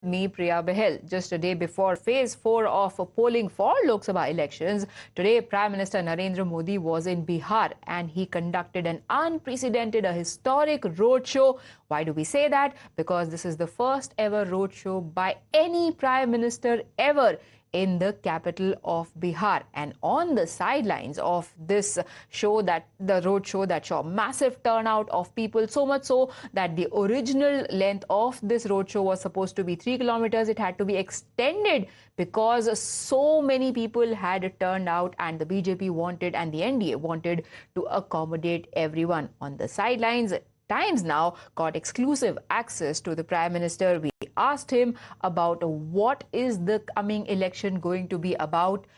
Me, Priya Bahel. Just a day before phase 4 of polling for Lok Sabha elections, today Prime Minister Narendra Modi was in Bihar and he conducted an unprecedented, a historic roadshow. Why do we say that? Because this is the first ever roadshow by any Prime Minister ever in the capital of Bihar. And on the sidelines of this show, that the road show that saw massive turnout of people, so much so that the original length of this road show was supposed to be 3 kilometers. It had to be extended because so many people had turned out, and the BJP wanted and the NDA wanted to accommodate everyone. On the sidelines, Times now got exclusive access to the Prime Minister. We asked him about what is the coming election going to be about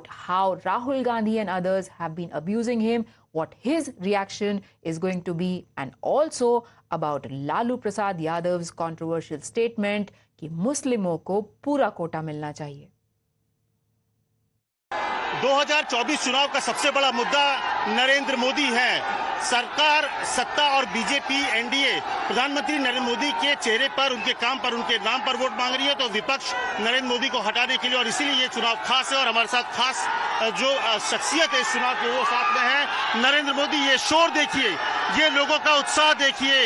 how Rahul Gandhi and others have been abusing him, what his reaction is going to be, and also about Lalu Prasad Yadav's controversial statement कि मुस्लिमों को पूरा कोटा मिलना चाहिए। 2024 चुनाव का सबसे बड़ा मुद्दा नरेंद्र मोदी है। सरकार, सत्ता और बीजेपी एनडीए प्रधानमंत्री नरेंद्र मोदी के चेहरे पर, उनके काम पर, उनके नाम पर वोट मांग रही है, तो विपक्ष नरेंद्र मोदी को हटाने के लिए, और इसीलिए ये चुनाव खास है। और हमारे साथ खास जो शख्सियत है इस चुनाव के, वो साथ में है नरेंद्र मोदी। ये शोर देखिए, ये लोगों का उत्साह देखिए,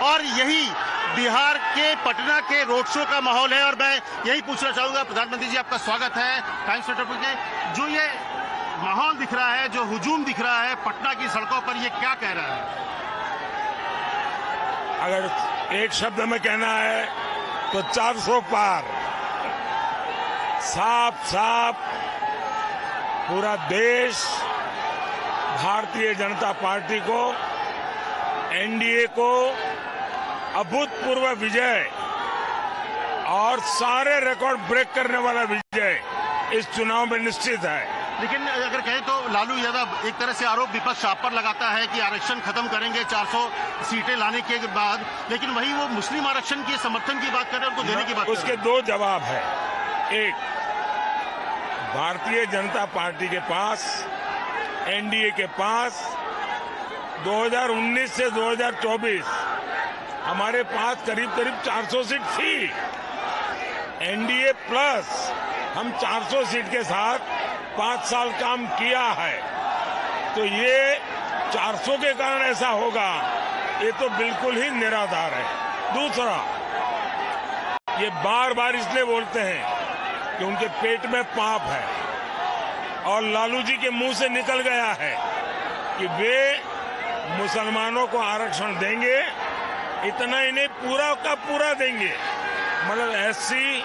और यही बिहार के पटना के रोड शो का माहौल है। और मैं यही पूछना चाहूंगा, प्रधानमंत्री जी आपका स्वागत है टाइम्स नेटवर्क के। जो ये माहौल दिख रहा है, जो हुजूम दिख रहा है पटना की सड़कों पर, ये क्या कह रहा है? अगर एक शब्द में कहना है तो 400 पार। साफ साफ पूरा देश भारतीय जनता पार्टी को, एनडीए को अभूतपूर्व विजय और सारे रिकॉर्ड ब्रेक करने वाला विजय इस चुनाव में निश्चित है। लेकिन अगर कहें तो लालू यादव, एक तरह से आरोप विपक्ष आप पर लगाता है कि आरक्षण खत्म करेंगे 400 सीटें लाने के बाद, लेकिन वही वो मुस्लिम आरक्षण के समर्थन की बात कर रहे हैं, उनको देने की बात कर रहे हैं। उसके दो जवाब है। एक, भारतीय जनता पार्टी के पास, एनडीए के पास 2019 से 2024 हमारे पास करीब 400 सीट थी। एनडीए प्लस हम 400 सीट के साथ 5 साल काम किया है, तो ये 400 के कारण ऐसा होगा, ये तो बिल्कुल ही निराधार है। दूसरा, ये बार बार इसलिए बोलते हैं कि उनके पेट में पाप है, और लालू जी के मुंह से निकल गया है कि वे मुसलमानों को आरक्षण देंगे। इतना ही नहीं, पूरा का पूरा देंगे, मतलब एससी,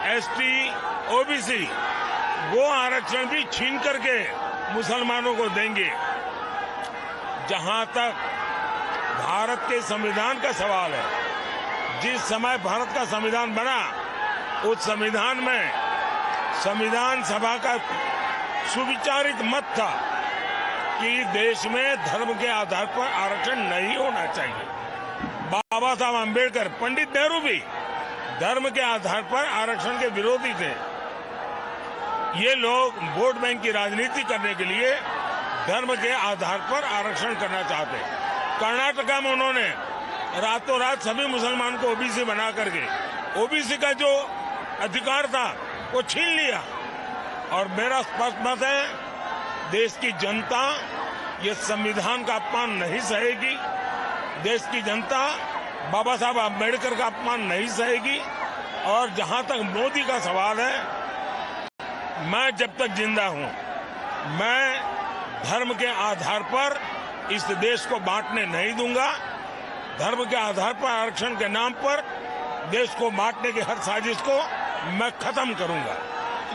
एसटी, ओबीसी वो आरक्षण भी छीन करके मुसलमानों को देंगे। जहां तक भारत के संविधान का सवाल है, जिस समय भारत का संविधान बना, उस संविधान में संविधान सभा का सुविचारित मत था कि देश में धर्म के आधार पर आरक्षण नहीं होना चाहिए। बाबा साहब अम्बेडकर, पंडित नेहरू भी धर्म के आधार पर आरक्षण के विरोधी थे। ये लोग वोट बैंक की राजनीति करने के लिए धर्म के आधार पर आरक्षण करना चाहते। कर्नाटका में उन्होंने रातों रात सभी मुसलमान को ओबीसी बना करके ओबीसी का जो अधिकार था वो छीन लिया। और मेरा स्पष्ट मत है, देश की जनता ये संविधान का अपमान नहीं सहेगी। देश की जनता बाबा साहब अम्बेडकर का अपमान नहीं सहेगी। और जहां तक मोदी का सवाल है, मैं जब तक जिंदा हूं, मैं धर्म के आधार पर इस देश को बांटने नहीं दूंगा। धर्म के आधार पर आरक्षण के नाम पर देश को बांटने की हर साजिश को मैं खत्म करूंगा।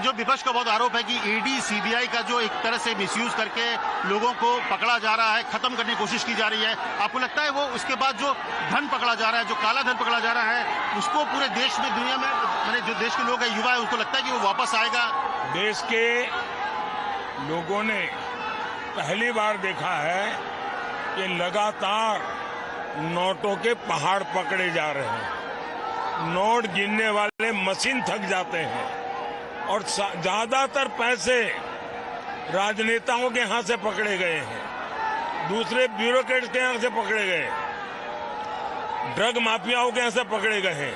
जो विपक्ष का बहुत आरोप है कि ईडी, सीबीआई का जो एक तरह से मिसयूज करके लोगों को पकड़ा जा रहा है, खत्म करने की कोशिश की जा रही है, आपको लगता है वो उसके बाद जो धन पकड़ा जा रहा है, जो काला धन पकड़ा जा रहा है, उसको पूरे देश में, दुनिया में, मैंने जो देश के लोग हैं, युवा है, उसको लगता है कि वो वापस आएगा? देश के लोगों ने पहली बार देखा है कि लगातार नोटों के पहाड़ पकड़े जा रहे हैं। नोट गिनने वाले मशीन थक जाते हैं, और ज्यादातर पैसे राजनेताओं के हाथ से पकड़े गए हैं, दूसरे ब्यूरोक्रेट्स के हाथ से पकड़े गए, ड्रग माफियाओं के हाथ से पकड़े गए हैं।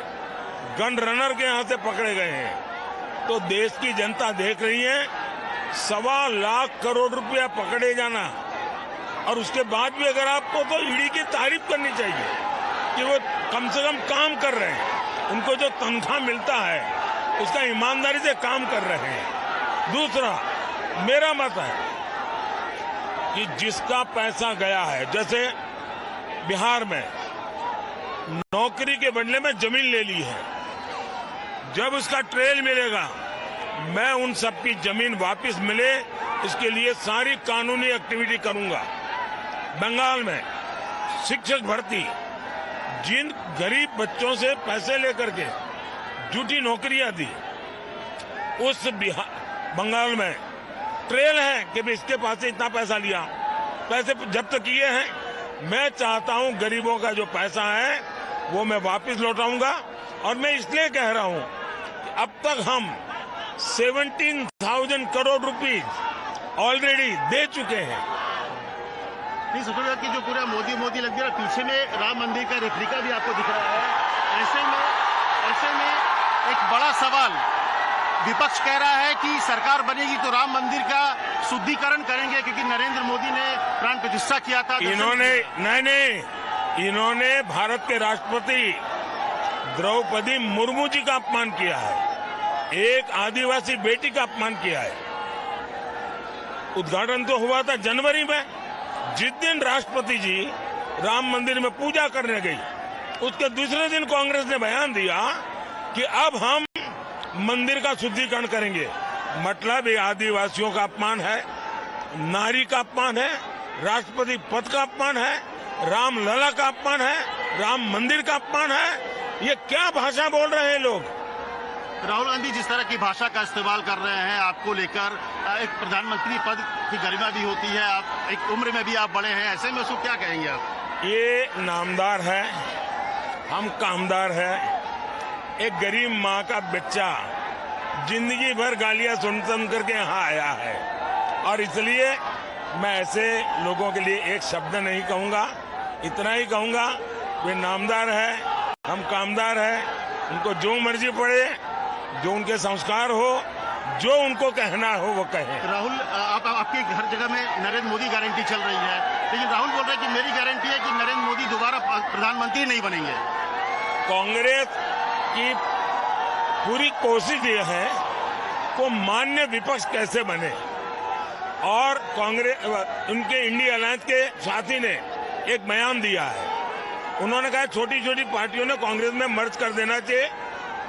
गन रनर के यहाँ से पकड़े गए हैं। तो देश की जनता देख रही है, 1.25 लाख करोड़ रुपया पकड़े जाना, और उसके बाद भी अगर आपको तो ईडी की तारीफ करनी चाहिए कि वो कम से कम काम कर रहे हैं, उनको जो तनख्वाह मिलता है उसका ईमानदारी से काम कर रहे हैं। दूसरा, मेरा मत है कि जिसका पैसा गया है, जैसे बिहार में नौकरी के बदले में जमीन ले ली है, जब उसका ट्रेल मिलेगा मैं उन सबकी जमीन वापस मिले इसके लिए सारी कानूनी एक्टिविटी करूंगा। बंगाल में शिक्षक भर्ती, जिन गरीब बच्चों से पैसे लेकर के झूठी नौकरियां दी, उस बंगाल में ट्रेल है कि इसके पास से इतना पैसा लिया, पैसे जब्त किए हैं। मैं चाहता हूं गरीबों का जो पैसा है वो मैं वापस लौटाऊंगा, और मैं इसलिए कह रहा हूं कि अब तक हम 17,000 करोड़ रुपीज ऑलरेडी दे चुके हैं। की जो पूरा मोदी लग गया, पीछे में राम मंदिर का रेप्लिका भी आपको दिख रहा है। ऐसे में एक बड़ा सवाल, विपक्ष कह रहा है कि सरकार बनेगी तो राम मंदिर का शुद्धिकरण करेंगे, क्योंकि नरेंद्र मोदी ने प्राण प्रतिष्ठा किया था। इन्होंने भारत के राष्ट्रपति द्रौपदी मुर्मू जी का अपमान किया है, एक आदिवासी बेटी का अपमान किया है। उद्घाटन तो हुआ था जनवरी में, जिस दिन राष्ट्रपति जी राम मंदिर में पूजा करने गई, उसके दूसरे दिन कांग्रेस ने बयान दिया कि अब हम मंदिर का शुद्धिकरण करेंगे। मतलब ये आदिवासियों का अपमान है, नारी का अपमान है, राष्ट्रपति पद का अपमान है, राम लला का अपमान है, राम मंदिर का अपमान है। ये क्या भाषा बोल रहे हैं लोग? राहुल गांधी जिस तरह की भाषा का इस्तेमाल कर रहे हैं आपको लेकर, एक प्रधानमंत्री पद की गरिमा भी होती है, आप एक उम्र में भी आप बड़े हैं, ऐसे में उसको क्या कहेंगे आप? ये नामदार है, हम कामदार हैं। एक गरीब माँ का बच्चा जिंदगी भर गालियां सुन करके यहाँ आया है, और इसलिए मैं ऐसे लोगों के लिए एक शब्द नहीं कहूँगा, इतना ही कहूँगा वे नामदार है, हम कामदार हैं। उनको जो मर्जी पड़े, जो उनके संस्कार हो, जो उनको कहना हो वो कहें। राहुल, आपके हर जगह में नरेंद्र मोदी गारंटी चल रही है, लेकिन राहुल बोल रहे हैं कि मेरी गारंटी है कि नरेंद्र मोदी दोबारा प्रधानमंत्री नहीं बनेंगे। कांग्रेस की पूरी कोशिश ये है को मान्य विपक्ष कैसे बने, और कांग्रेस उनके इंडिया अलायंस के साथी ने एक बयान दिया है। उन्होंने कहा छोटी छोटी पार्टियों ने कांग्रेस में मर्ज कर देना चाहिए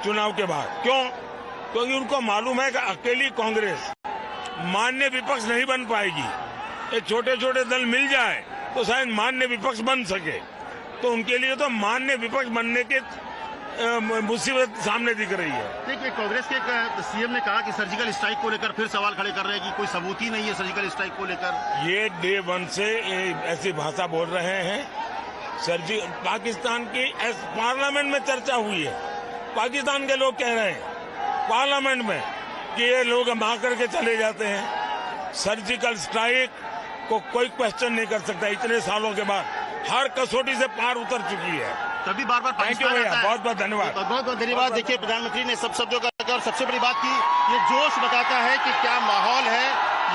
चुनाव के बाद। क्यों? क्योंकि उनको मालूम है कि अकेली कांग्रेस मान्य विपक्ष नहीं बन पाएगी। ये छोटे छोटे दल मिल जाए तो शायद मान्य विपक्ष बन सके, तो उनके लिए तो मान्य विपक्ष बनने के मुसीबत सामने दिख रही है। देखिए, कांग्रेस के सीएम ने कहा कि सर्जिकल स्ट्राइक को लेकर फिर सवाल खड़े कर रहे हैं कि कोई सबूत ही नहीं है सर्जिकल स्ट्राइक को लेकर। ये डे 1 से ऐसी भाषा बोल रहे हैं। पाकिस्तान की पार्लियामेंट में चर्चा हुई है, पाकिस्तान के लोग कह रहे हैं पार्लियामेंट में कि ये लोग मार करके चले जाते हैं। सर्जिकल स्ट्राइक को कोई क्वेश्चन नहीं कर सकता, इतने सालों के बाद हर कसौटी से पार उतर चुकी है। तभी बार बार थैंक यू भैया, बहुत बहुत धन्यवाद। बहुत बहुत धन्यवाद। देखिए, प्रधानमंत्री ने सब शब्दों का, और सबसे बड़ी बात की ये जोश बताता है कि क्या माहौल है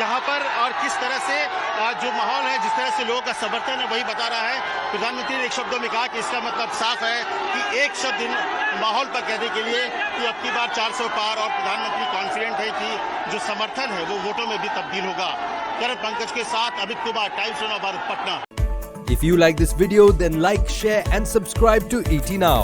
यहाँ पर, और किस तरह से जो माहौल है, जिस तरह से लोगों का समर्थन है, वही बता रहा है। प्रधानमंत्री ने एक शब्दों में कहा कि इसका मतलब साफ है कि एक शब्द माहौल पर कहने के लिए कि अब की बार 400 पार, और प्रधानमंत्री कॉन्फिडेंट है कि जो समर्थन है वो वोटों में भी तब्दील होगा। करण पंकज के साथ Amit Kumar, times of Bharat, Patna. If you like this video, then like, share and subscribe to ET Now.